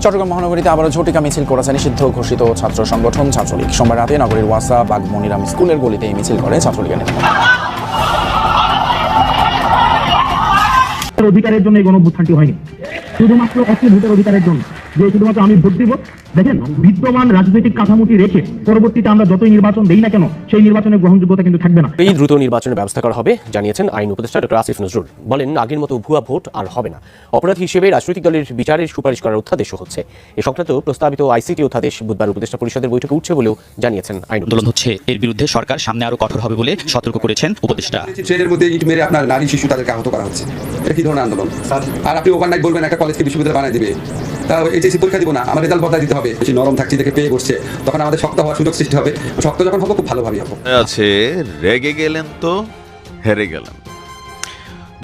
চট্টগ্রাম মহানগরীতে আবারও ঝটিকা মিছিল করেছে নিষিদ্ধ ঘোষিত ছাত্র সংগঠন ছাত্রলীগ। সোমবার রাতে নগরীর ওয়াসা বাগমনিরাম স্কুলের গলিতে এই মিছিল করে ছাত্রলীগের নেতারা। অধিকারের জন্য এই গণঅভ্যুত্থানটি হয়নি, শুধুমাত্র একটি ভোটের অধিকারের জন্য, যে শুধুমাত্র আমি ভোট দিব। দেখেন, বিদ্যমান রাজনৈতিক কাঠামোটি রেখে পরবর্তীতে আমরা যতই নির্বাচন দেই না কেন, সেই নির্বাচনের গ্রহণযোগ্যতা কিন্তু থাকবে না। এই দ্রুত নির্বাচনের ব্যবস্থা করা হবে জানিয়েছেন আইন উপদেষ্টা ডক্টর আসিফ নজরুল। বলেন, আগের মতো ভুয়া ভোট আর হবে না। অপরাধ হিসেবে রাজনৈতিক দলের বিচারের সুপারিশ করার অধ্যাদেশও হচ্ছে। এ সংক্রান্ত প্রস্তাবিত আইসিটি অধ্যাদেশ বুধবার উপদেষ্টা পরিষদের বৈঠকে উঠছে বলেও জানিয়েছেন আইন। আন্দোলন হচ্ছে, এর বিরুদ্ধে সরকার সামনে আরো কঠোর হবে বলে সতর্ক করেছেন উপদেষ্টা। ট্রেনের মধ্যে ইট মেরে আপনার নারী শিশু তাদেরকে আহত করা হচ্ছে, এটা কি ধরনের আন্দোলন? আর আপনি ওভারনাইট বলবেন একটা কলেজকে বিশ্ববিদ্যালয় বানায় দিবে, তা এইচএসসি পরীক্ষা দিব না, আমার রেজাল্ট বদলাই দিতে হবে। বেশি নরম থাকছি দেখে পেয়ে বসছে, তখন আমাদের শক্ত হওয়ার সুযোগ সৃষ্টি হবে। শক্ত যখন হবো খুব ভালোভাবে হবো। আছে রেগে গেলেন তো হেরে গেলেন।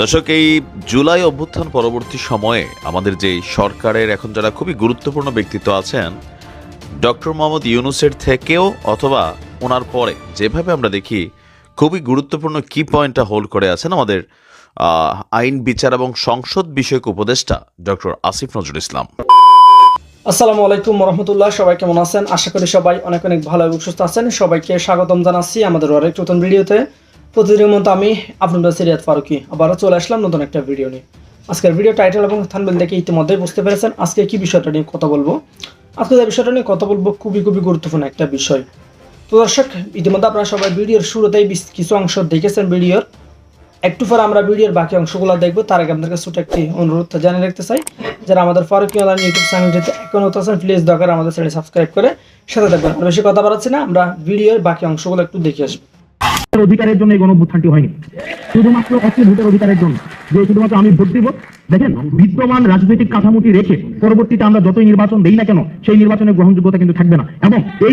দর্শক, এই জুলাই অভ্যুত্থান পরবর্তী সময়ে আমাদের যে সরকারের এখন যারা খুবই গুরুত্বপূর্ণ ব্যক্তিত্ব আছেন, ডক্টর মোহাম্মদ ইউনূসের থেকেও অথবা ওনার পরে যেভাবে আমরা দেখি খুবই গুরুত্বপূর্ণ কি পয়েন্টটা হোল্ড করে আছেন আমাদের আইন বিচার এবং সংসদ বিষয়ক উপদেষ্টা ডক্টর আসিফ নজরুল ইসলাম। আসসালামু আলাইকুম রহমতুল্লাহ। সবাই কেমন আছেন? আশা করি সবাই অনেক অনেক ভালো এবং সুস্থ আছেন। সবাইকে স্বাগতম জানাচ্ছি আমাদের আরেক নতুন ভিডিওতে। প্রতিদিনের মতো আমি আপনাদের সিরিয়াত ফারুকি আবারও চলে আসলাম নতুন একটা ভিডিও নিয়ে। আজকের ভিডিও টাইটেল এবং থাম্বনেল দেখে ইতিমধ্যে বুঝতে পেরেছেন আজকে কি বিষয়টা নিয়ে কথা বলবো। আজকে যে বিষয়টা নিয়ে কথা বলবো খুবই গুরুত্বপূর্ণ একটা বিষয়। তো দর্শক, ইতিমধ্যে আপনারা সবাই ভিডিওর শুরুতেই কিছু অংশ দেখেছেন ভিডিওর। একটু পরে আমরা ভিডিওর বাকি অংশগুলো দেখবো। তার আগে আপনাদের ছোট একটি অনুরোধ জানিয়ে রাখতে চাই, যারা আমাদের ফারুকি অনলাইন ইউটিউব চ্যানেলটিতে এখন আছেন প্লিজ দরকার আমাদের চ্যানেল সাবস্ক্রাইব করে সাথে থাকবেন। আর বেশি কথা বাড়াচ্ছি না, আমরা ভিডিওর বাকি অংশগুলো একটু দেখে আসবো। অধিকারের জন্য এই গণঅভ্যুত্থানটি হয়নি, শুধুমাত্র একটি ভোটের অধিকারের জন্য, যে শুধুমাত্র আমি ভোট দিব। দেখেন, বিদ্যমান রাজনৈতিক কাঠামোটি রেখে পরবর্তীতে আমরা যতই নির্বাচন দেই না কেন, সেই নির্বাচনের গ্রহণযোগ্যতা কিন্তু থাকবে না। এবং এই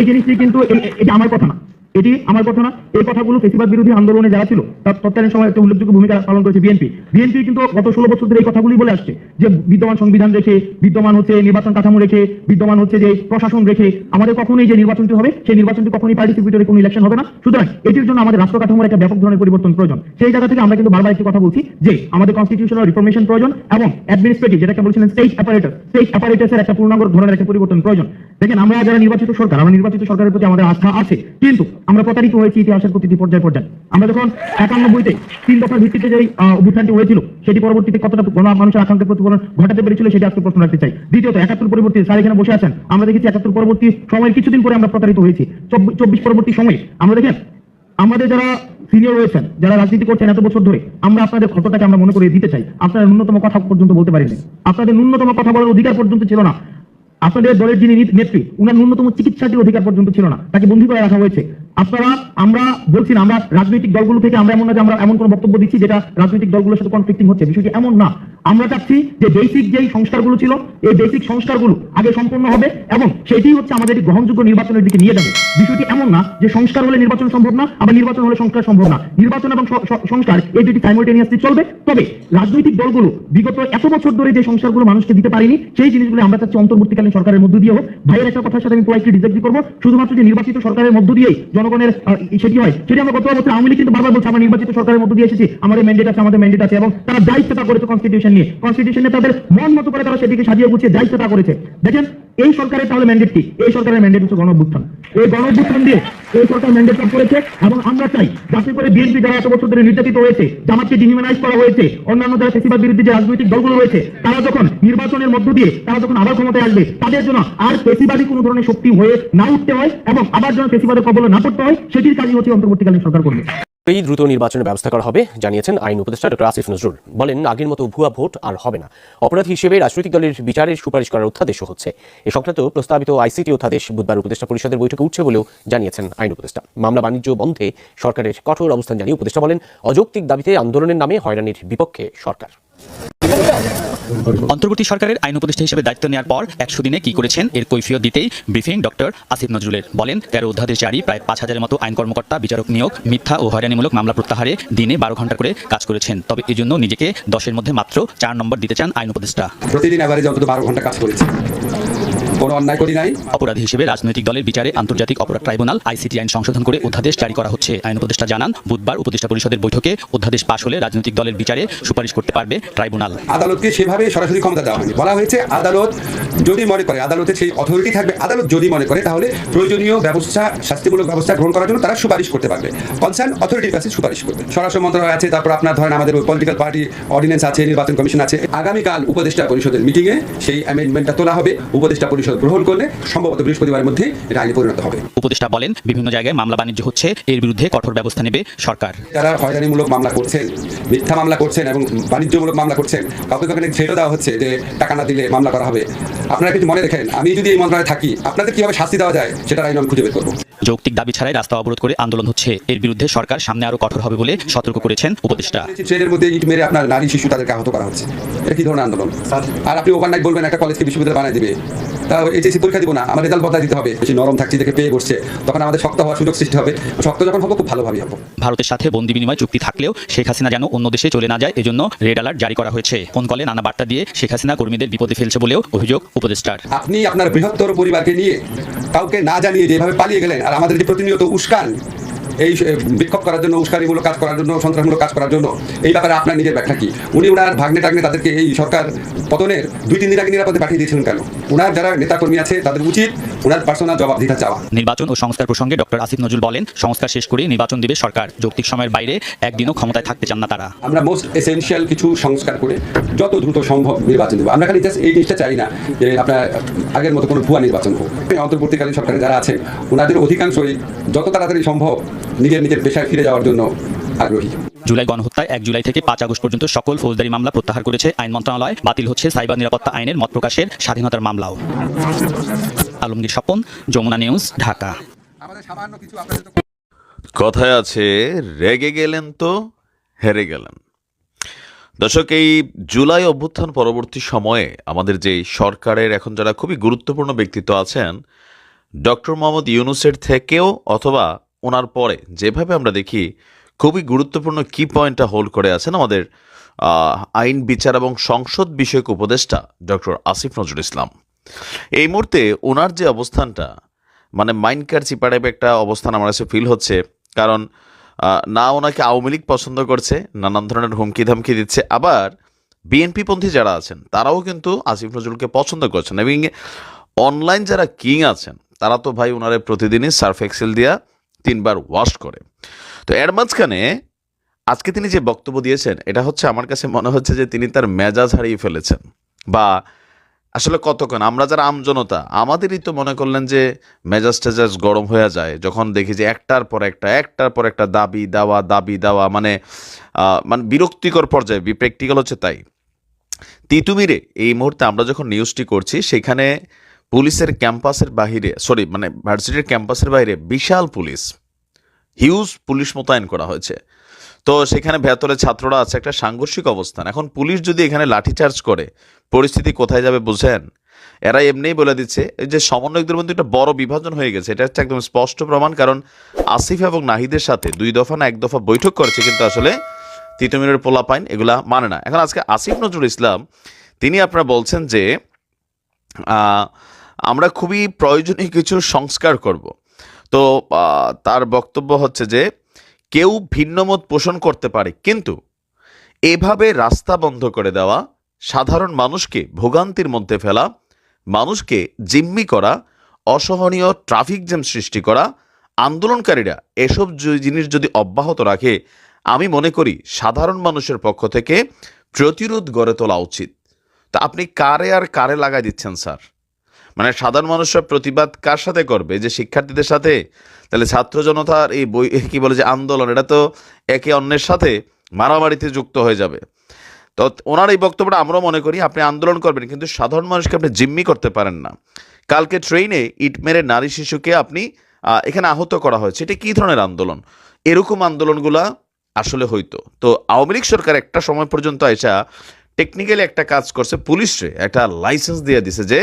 জিনিসটি কিন্তু এটা আমার কথা না, এটি আমার কথা না। এই কথাগুলো ফেসিবাদ বিরোধী আন্দোলনে যারা ছিল তার তৎকালীন সময় একটা উল্লেখযোগ্য ভূমিকা পালন করেছে বিএনপি কিন্তু গত 16 বছর ধরে এই কথাগুলি বলে আসছে যে বিদ্যমান সংবিধান রেখে, বিদ্যমান হচ্ছে নির্বাচন কাঠামো রেখে, বিদ্যমান হচ্ছে যে প্রশাসন রেখে আমাদের কখনোই যে নির্বাচনটি হবে সেই নির্বাচনটি কখনোই পার্টিসিপেটরি কোনো ইলেকশন হবে না। সুতরাং এটির জন্য আমাদের রাষ্ট্র কাঠামোর একটা ব্যাপক ধরনের পরিবর্তন প্রয়োজন। সেই জায়গা থেকে আমরা কিন্তু বারবার একটি কথা বলছি যে আমাদের কনস্টিটিউশনাল রিফরমেশন প্রয়োজন এবং অ্যাডমিনিস্ট্রেটিভ, যেটাকে বলছিলেন স্টেট অ্যাপারেটাসের একটা পূর্ণাঙ্গ ধরনের একটা পরিবর্তন প্রয়োজন। দেখেন, আমরা যারা নির্বাচিত সরকার, আমরা নির্বাচিত সরকারের প্রতি আমাদের আস্থা আছে, কিন্তু আমরা প্রতারিত হয়েছি ইতিহাসের প্রতিটি পর্যায়ে। আমরা যখন 91-তে 3 দফার ভিত্তিতে যে অভ্যুত্থানটি হয়েছিল সেটি পরবর্তীতে কতটা মানুষের আকাঙ্ক্ষার প্রতিফলন ঘটাতে পেরেছিল সেটা আজকে প্রশ্ন রাখতে চাই। দ্বিতীয়ত, 71 পরবর্তী স্যার এখানে বসে আছেন, আমরা দেখেছি 71 পরবর্তী সময়ের কিছুদিন পরে আমরা প্রতারিত হয়েছি। 24 পরবর্তী সময়ে আমরা দেখেন আমাদের যারা সিনিয়র রয়েছেন, যারা রাজনীতি করছেন এত বছর ধরে, আমরা আপনাদের ক্ষতটাকে আমরা মনে করে দিতে চাই। আপনারা ন্যূনতম কথা পর্যন্ত বলতে পারেননি, আপনাদের ন্যূনতম কথা বলার অধিকার পর্যন্ত ছিল না। আপনাদের দলের যিনি নেত্রী, উনার ন্যূনতম চিকিৎসাটির অধিকার পর্যন্ত ছিল না, তাকে বন্দী করে রাখা হয়েছে। আমরা বলছি না আমরা রাজনৈতিক দলগুলো থেকে আমরা এমন না যে আমরা এমন কোনো বক্তব্য দিচ্ছি যেটা রাজনৈতিক দলগুলোর সাথে কনফ্লিক্টিং হচ্ছে, বিষয়টি এমন না। আমরা চাচ্ছি যে বেসিক যেই সংস্কারগুলো ছিল এই বেসিক সংস্কারগুলো আগে সম্পন্ন হবে এবং সেটি হচ্ছে আমাদের গ্রহণযোগ্য নির্বাচনের দিকে নিয়ে যাবে। বিষয়টি এমন না যে সংস্কার হলে নির্বাচন সম্ভব না, আবার নির্বাচন হলে সংস্কার সম্ভব না। নির্বাচন এবং সংস্কার এই দুটি সাইমultaneously চলবে। তবে রাজনৈতিক দলগুলো বিগত এত বছর ধরে যে সংস্কারগুলো মানুষকে দিতে পারেনি সেই জিনিসগুলো আমরা চাচ্ছি অন্তর্বর্তীকালীন সরকারের মধ্য দিয়ে হোক। ভাইয়ের একটা কথার সাথে আমি পোলাইটলি ডিসএগ্রি করবো, শুধুমাত্র যে নির্বাচিত সরকারের মধ্য দিয়েই জনগণের সেটি হয়, সেটি আমরা গত বছর আওয়ামী লীগ কিন্তু বারবার বলছে আমরা নির্বাচিত সরকারের মধ্য দিয়ে এসেছি, আমাদের ম্যান্ডেট আছে এবং তারা দায়িত্বটা করেছে কনস্টিটিউশনে তাদের মন মতো করে তারা সেটিকে সাজিয়ে গুছিয়ে দায়িত্বটা করেছে। দেখেন, এই সরকারের তাহলে ম্যান্ডেট কি? এই সরকারের ম্যান্ডেট হচ্ছে গণঅভ্যুত্থান। এই গণঅভ্যুত্থান দিয়ে এই সরকার ম্যান্ডেট করেছে এবং আমরা চাই যাতে করে বিএনপি যারা এত বছর ধরে নির্যাতিত হয়েছে, জামাতকে ডিহিউম্যানাইজ করা হয়েছে, অন্যান্য যারা ফেসিবাদ বিরোধী যে রাজনৈতিক দলগুলো রয়েছে, তারা যখন নির্বাচনের মধ্য দিয়ে তারা যখন আবার ক্ষমতায় আসবে, তাদের জন্য আর ফেসিবাদী কোনো ধরনের শক্তি হয়ে না উঠতে হয় এবং আবার যেন ফেসিবাদের কবলে না পড়তে হয়, সেটির কাজই হচ্ছে অন্তর্বর্তীকালীন সরকার করবে। এই দ্রুত নির্বাচনের ব্যবস্থা করা হবে জানিয়েছেন আইন উপদেষ্টা ডক্টর আসিফ নজরুল। বলেন, আগের মতো ভুয়া ভোট আর হবে না। অপরাধ হিসেবে রাজনৈতিক দলের বিচারের সুপারিশ করার অধ্যাদেশও হচ্ছে। এ সংক্রান্ত প্রস্তাবিত আইসিটি অধ্যাদেশ বুধবার উপদেষ্টা পরিষদের বৈঠকে উঠছে বলেও জানিয়েছেন আইন উপদেষ্টা। মামলা বাণিজ্য বন্ধে সরকারের কঠোর অবস্থান জানিয়ে উপদেষ্টা বলেন, অযৌক্তিক দাবিতে আন্দোলনের নামে হয়রানির বিপক্ষে সরকার। অন্তর্বর্তী সরকারের আইন উপদেষ্টা হিসেবে দায়িত্ব নেওয়ার পর 100 দিনে কি করেছেন এর কৈফিয়ত দিতেই ব্রিফিং ডক্টর আসিফ নজরুলের। বলেন, 13 অধ্যাদেশ জারি, প্রায় 5000-এর মতো আইন কর্মকর্তা, বিচারক নিয়োগ, মিথ্যা ও হয়রানিমূলক মামলা প্রত্যাহারে দিনে 12 ঘন্টা করে কাজ করেছেন। তবে এই জন্য নিজেকে 10-এর মধ্যে মাত্র 4 নম্বর দিতে চান আইন উপদেষ্টা। প্রতিদিন এভারেজ অন্তত 12 ঘন্টা কাজ করেছি। কোনো অন্যায় করি নাই। অপরাধী হিসেবে রাজনৈতিক দলের বিচারে আন্তর্জাতিক অপরাধ ট্রাইব্যুনাল আইসিটি আইন সংশোধন করে অধ্যাদেশ জারি করা হচ্ছে। আইন উপদেষ্টা জানান, বুধবার উপদেষ্টা পরিষদের বৈঠকে অধ্যাদেশ পাশ হলে রাজনৈতিক দলের বিচারে সুপারিশ করতে পারবে ট্রাইব্যুনাল। আদালতকে সেভাবে সরাসরি ক্ষমতা দেওয়া হয়নি, বলা হয়েছে আদালত যদি মনে করে, আদালতের সেই অথরিটি থাকবে, আদালত যদি মনে করে তাহলে প্রয়োজনীয় ব্যবস্থা, শাস্তিমূলক ব্যবস্থা গ্রহণ করার জন্য তারা সুপারিশ করতে পারবে, কনসার্ন অথরিটির কাছে সুপারিশ করবে। স্বরাষ্ট্র মন্ত্রণালয় আছে, তারপর আপনার ধরেন আমাদের পলিটিক্যাল পার্টি অর্ডিন্যান্স আছে, নির্বাচন কমিশন আছে। আগামীকাল উপদেষ্টা পরিষদের মিটিংয়ে সেই অ্যামেন্ডমেন্টটা তোলা হবে, উপদেষ্টা পরিষদ গ্রহণ করলে সম্ভবত বৃহস্পতিবারের মধ্যে এটা আইনে পরিণত হবে। উপদেষ্টা বলেন, বিভিন্ন জায়গায় মামলা বাণিজ্য হচ্ছে, এর বিরুদ্ধে কঠোর ব্যবস্থা নেবে সরকার। যারা হয়রানিমূলক মামলা করছেন, মিথ্যা মামলা করছেন এবং বাণিজ্যমূলক মামলা করছেন, কাউকে কাউকে ছেড়ে দেওয়া হচ্ছে যে টাকা না দিলে মামলা করা হবে। আপনারা কিছু মনে রাখেন, আমি যদি এই মন্ত্রণালয়ে থাকি, আপনাদের কিভাবে শাস্তি দেওয়া যায় সেটার আইন আমি খুঁজে বের করবো। যৌক্তিক দাবি ছাড়াই রাস্তা অবরোধ করে আন্দোলন হচ্ছে, এর বিরুদ্ধে সরকার সামনে আরো কঠোর হবে বলে সতর্ক করেছেন উপদেষ্টা। ট্রেনের মধ্যে ইট মেরে আপনার নারী শিশু তাদেরকে আহত করা হচ্ছে, এটা কি ধরনের আন্দোলন? আর আপনি ওভারনাইট বলবেন একটা কলেজকে বিশ্ববিদ্যালয় বানায় দিবে, তা এইচএসসি পরীক্ষা দিব না, আমার রেজাল্ট বদলাই দিতে হবে। বেশি নরম থাকছি দেখে পেয়ে বসছে, তখন আমাদের শক্ত হওয়ার সুযোগ সৃষ্টি হবে। শক্ত যখন হবো খুব ভালোভাবে হবো। ভারতের সাথে বন্দি বিনিময় চুক্তি থাকলেও শেখ হাসিনা যেন অন্য দেশে চলে না যায়, এজন্য রেড অ্যালার্ট জারি করা হয়েছে। ফোন কলে নানা বার্তা দিয়ে শেখ হাসিনা কর্মীদের বিপদে ফেলছে বলেও অভিযোগ উপদেষ্টার। আপনি আপনার বৃহত্তর পরিবারকে নিয়ে কাউকে না জানিয়ে যেভাবে পালিয়ে গেলেন, আর আমাদেরকে প্রতিনিয়ত উস্কান এই বিক্ষোভ করার জন্য, উস্কানিমূলক কাজ করার জন্য, সন্ত্রাসমূলক কাজ করার জন্য, এই ব্যাপারে আপনার নিজের ব্যাখ্যা কি? উনি ওনার ভাগ্নে টাগ্নে তাদেরকে এই সরকার পতনের 2-3 দিন আগে নিরাপদে পাঠিয়ে দিয়েছিলেন কেন? ওনার যারা নেতাকর্মী আছে তাদের উচিত ওনার পার্সোনাল জবাব দিতে চাওয়া। নির্বাচন ও সংস্কার প্রসঙ্গে ডক্টর আসিফ নজরুল বলেন, সংস্কার শেষ করে নির্বাচন দিবে সরকার, যৌক্তিক সময়ের বাইরে একদিনও ক্ষমতায় থাকতে চান না তারা। আমরা মোস্ট এসেনশিয়াল কিছু সংস্কার করে যত দ্রুত সম্ভব নির্বাচন দেবো। আমরা খালি জাস্ট এই জিনিসটা চাই না যে আপনার আগের মতো কোনো ভুয়া নির্বাচন হোক। অন্তর্বর্তীকালীন সরকারে যারা আছেন ওনাদের অধিকাংশই যত তাড়াতাড়ি সম্ভব নিজের পেশায় ফিরে যাওয়ার জন্য আগ্রহী। জুলাই গণহত্যায় 1 জুলাই থেকে 5 আগস্ট পর্যন্ত সকল ফৌজদারি মামলা প্রত্যাহার করেছে আইন মন্ত্রণালয়। বাতিল হচ্ছে সাইবার নিরাপত্তা আইনের মত প্রকাশের স্বাধীনতার মামলাও। আলমগীর স্বপন, যমুনা নিউজ, ঢাকা। কথায় আছে, রেগে গেলেন তো হেরে গেলেন। দর্শক, এই জুলাই অভ্যুত্থান পরবর্তী সময়ে আমাদের যে সরকারের এখন যারা খুবই গুরুত্বপূর্ণ ব্যক্তিত্ব আছেন, ডক্টর মোহাম্মদ ইউনূসের থেকেও অথবা ওনার পরে যেভাবে আমরা দেখি খুবই গুরুত্বপূর্ণ কি পয়েন্টটা হোল্ড করে আছেন আমাদের আইন, বিচার এবং সংসদ বিষয়ক উপদেষ্টা ডক্টর আসিফ নজরুল ইসলাম। এই মুহূর্তে ওনার যে অবস্থানটা, মানে মাইন্ডকার চিপা টাইপ একটা অবস্থান আমার কাছে ফিল হচ্ছে। কারণ না ওনাকে আওয়ামী লীগ পছন্দ করছে, নানান ধরনের হুমকি ধামকি দিচ্ছে, আবার বিএনপি পন্থী যারা আছেন তারাও কিন্তু আসিফ নজরুলকে পছন্দ করছেন। এবং অনলাইন যারা কিং আছেন তারা তো ভাই ওনারে প্রতিদিনই সার্ফ এক্সেল দিয়া 3 বার ওয়াশ করে। তো এর মাঝখানে আজকে তিনি যে বক্তব্য দিয়েছেন, এটা হচ্ছে আমার কাছে মনে হচ্ছে যে তিনি তার মেজাজ হারিয়ে ফেলেছেন। বা আসলে কতক্ষণ আমরা যারা আমজনতা, আমাদেরই তো মনে করলেন যে মেজাজ টেজাজ গরম হয়ে যায় যখন দেখি যে একটার পর একটা দাবি দেওয়া, মানে বিরক্তিকর পর্যায়ে, প্র্যাকটিক্যাল হচ্ছে তাই। তিতুমিরে এই মুহূর্তে আমরা যখন নিউজটি করছি, সেখানে পুলিশের ক্যাম্পাসের বাহিরে, ভার্সিটির ক্যাম্পাসের বাইরে বিশাল পুলিশ, হিউজ পুলিশ মোতায়েন করা হয়েছে। তো সেখানে ভেতরে ছাত্ররা আছে, একটা সাংঘর্ষিক অবস্থান। এখন পুলিশ যদি এখানে লাঠিচার্জ করে, পরিস্থিতি কোথায় যাবে বুঝেন? এরা এমনিই বলে দিচ্ছে যে সমন্বয়কদের মধ্যে একটা বড় বিভাজন হয়ে গেছে। এটা হচ্ছে একদম স্পষ্ট প্রমাণ। কারণ আসিফ এবং নাহিদের সাথে 2 দফা না 1 দফা বৈঠক করেছে, কিন্তু আসলে তিতুমিরের পোলাপাইন এগুলা মানে না। এখন আজকে আসিফ নজরুল ইসলাম তিনি আপনারা বলছেন যে আমরা খুবই প্রয়োজনীয় কিছু সংস্কার করব। তো তার বক্তব্য হচ্ছে যে কেউ ভিন্নমত পোষণ করতে পারে, কিন্তু এভাবে রাস্তা বন্ধ করে দেওয়া, সাধারণ মানুষকে ভোগান্তির মধ্যে ফেলা, মানুষকে জিম্মি করা, অসহনীয় ট্রাফিক জ্যাম সৃষ্টি করা, আন্দোলনকারীরা এসব জিনিস যদি অব্যাহত রাখে, আমি মনে করি সাধারণ মানুষের পক্ষ থেকে প্রতিরোধ গড়ে তোলা উচিত। তা আপনি কারে লাগাই দিচ্ছেন স্যার? মানে সাধারণ মানুষরা প্রতিবাদ কার সাথে করবে? যে শিক্ষার্থীদের সাথে? তাহলে ছাত্র জনতার এই আন্দোলন, এটা তো একে অন্যের সাথে মারামারিতে যুক্ত হয়ে যাবে। তো ওনার এই বক্তব্যটা আমরাও মনে করি, আপনি আন্দোলন করবেন কিন্তু সাধারণ মানুষকে আপনি জিম্মি করতে পারেন না। কালকে ট্রেনে ইট মেরে নারী শিশুকে আপনি এখানে আহত করা হয়েছে, এটা কী ধরনের আন্দোলন? এরকম আন্দোলনগুলা আসলে হইতো। তো আওয়ামী লীগ সরকার একটা সময় পর্যন্ত এসা টেকনিক্যালি একটা কাজ করছে, পুলিশে একটা লাইসেন্স দিয়ে দিছে যে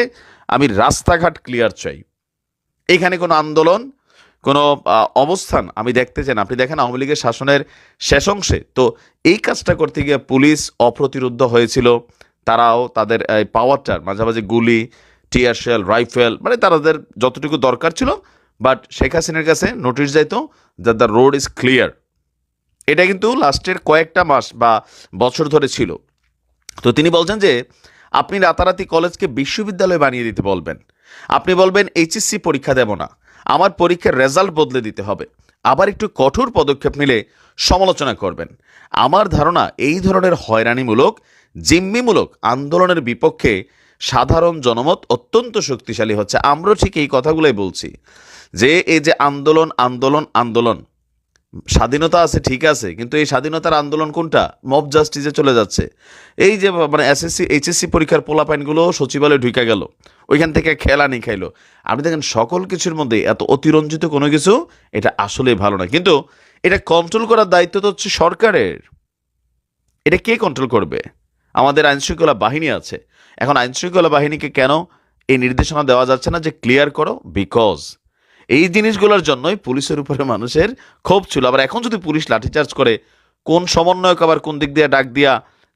আমি রাস্তাঘাট ক্লিয়ার চাই, এখানে কোনো আন্দোলন, কোনো অবস্থান আমি দেখতে চাই না। আপনি দেখেন আওয়ামী লীগের শাসনের শেষ অংশে তো এই কাজটা করতে গিয়ে পুলিশ অপ্রতিরোধ হয়েছিল। তারাও তাদের পাওয়ারটার মাঝামাঝি গুলি, টিয়ার শেল, রাইফেল, মানে তাদের যতটুকু দরকার ছিল, বাট শেখ হাসিনার কাছে নোটিশ যাইতো that the road is clear. এটা কিন্তু লাস্টের কয়েকটা মাস বা বছর ধরে ছিল। তো তিনি বলছেন যে আপনি রাতারাতি কলেজকে বিশ্ববিদ্যালয় বানিয়ে দিতে বলবেন, আপনি বলবেন এইচএসসি পরীক্ষা দেব না, আমার পরীক্ষার রেজাল্ট বদলে দিতে হবে, আবার একটু কঠোর পদক্ষেপ নিলে সমালোচনা করবেন। আমার ধারণা এই ধরনের হয়রানিমূলক, জিম্মিমূলক আন্দোলনের বিপক্ষে সাধারণ জনমত অত্যন্ত শক্তিশালী হচ্ছে। আমরা ঠিক এই কথাগুলোই বলছি যে এই যে আন্দোলন আন্দোলন আন্দোলন, স্বাধীনতা আছে ঠিক আছে, কিন্তু এই স্বাধীনতার আন্দোলন কোনটা? মব জাস্টিসে চলে যাচ্ছে। এই যে মানে এসএসসি এইচএসসি পরীক্ষার পোলাপাইনগুলো সচিবালয়ে ঢুকে গেল, ওইখান থেকে খেলানি খাইলো। আপনি দেখেন সকল কিছুর মধ্যে এত অতিরঞ্জিত কোনো কিছু, এটা আসলে ভালো না। কিন্তু এটা কন্ট্রোল করার দায়িত্ব তো হচ্ছে সরকারের। এটা কে কন্ট্রোল করবে? আমাদের আইনশৃঙ্খলা বাহিনী আছে। এখন আইনশৃঙ্খলা বাহিনীকে কেন এই নির্দেশনা দেওয়া যাচ্ছে না যে ক্লিয়ার করো? বিকজ এই জিনিসগুলোর জন্যই পুলিশের উপরে মানুষের ক্ষোভ ছিল। আবার এখন যদি পুলিশ লাঠিচার্জ করে, কোন সমন্বয়ক আবার কোন দিক দিয়ে ডাক দিয়া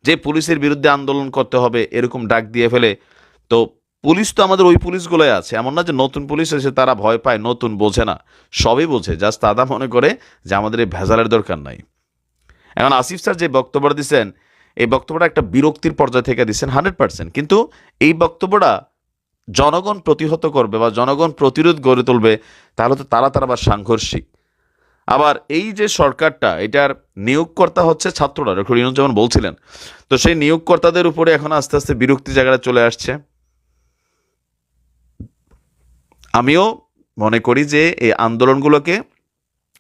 যে পুলিশের বিরুদ্ধে আন্দোলন করতে হবে এরকম ডাক দিয়ে ফেলে, তো পুলিশ তো আমাদের ওই পুলিশগুলোই আছে। এমন না যে নতুন পুলিশ এসে তারা ভয় পায়, নতুন বোঝে না, সবই বোঝে, জাস্ট তারা মনে করে যে আমাদের এই ভেজালের দরকার নাই। এখন আসিফ স্যার যে বক্তব্যটা দিচ্ছেন, এই বক্তব্যটা একটা বিরক্তির পর্যায় থেকে দিচ্ছেন 100%, কিন্তু এই বক্তব্যটা জনগণ প্রতিহত করবে বা জনগণ প্রতিরোধ গড়ে তুলবে, তাহলে তো তারা আবার সাংঘর্ষিক। আবার এই যে সরকারটা, এটার নিয়োগকর্তা হচ্ছে ছাত্ররা, ডক্টর ইউনূস যেমন বলছিলেন, তো সেই নিয়োগকর্তাদের উপরে এখন আস্তে আস্তে বিরক্তি জায়গাটা চলে আসছে। আমিও মনে করি যে এই আন্দোলনগুলোকে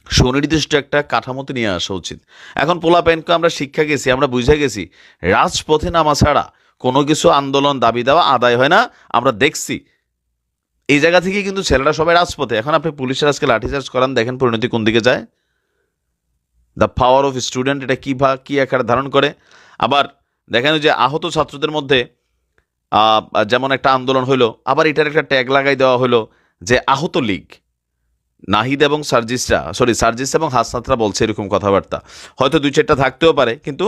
সুনির্দিষ্ট একটা কাঠামোতে নিয়ে আসা উচিত। এখন পোলাপাইনকে আমরা শিক্ষা গেছি, আমরা বুঝে গেছি রাজপথে নামা ছাড়া কোনো কিছু আন্দোলন দাবি দেওয়া আদায় হয় না। আমরা দেখছি এই জায়গা থেকে কিন্তু ছেলেরা সবাই রাজপথে। এখন আপনি পুলিশের আজকে লাঠিচার্জ করান, দেখেন পরিণতি কোন দিকে যায়। দ্য পাওয়ার অফ স্টুডেন্ট এটা কী আকার ধারণ করে। আবার দেখেন যে আহত ছাত্রদের মধ্যে যেমন একটা আন্দোলন হইলো, আবার এটার একটা ট্যাগ লাগাই দেওয়া হলো যে আহত লীগ। নাহিদ এবং সার্জিস এবং হাসনাতরা বলছে এরকম কথাবার্তা, হয়তো 2-4টা থাকতেও পারে, কিন্তু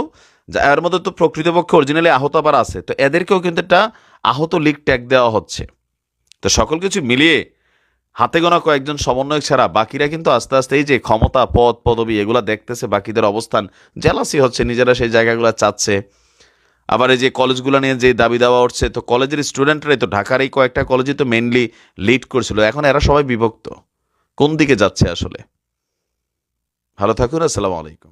এর মধ্যে তো প্রকৃতপক্ষে অরিজিনালি আহত আবার আছে, তো এদেরকেও কিন্তু একটা আহত লীগ ট্যাগ দেওয়া হচ্ছে। তো সকল কিছু মিলিয়ে হাতে গোনা কয়েকজন সমন্বয়ক ছাড়া বাকিরা কিন্তু আস্তে আস্তে এই যে ক্ষমতা, পদ, পদবি এগুলা দেখতেছে, বাকিদের অবস্থান জেলাসি হচ্ছে, নিজেরা সেই জায়গাগুলো চাচ্ছে। আবার এই যে কলেজগুলো নিয়ে যে দাবি দেওয়া উঠছে, তো কলেজের স্টুডেন্টরাই তো ঢাকার এই কয়েকটা কলেজে তো মেইনলি লিড করছিল, এখন এরা সবাই বিভক্ত। কোন দিকে যাচ্ছে আসলে? ভালো থাকুন, আসসালামু আলাইকুম।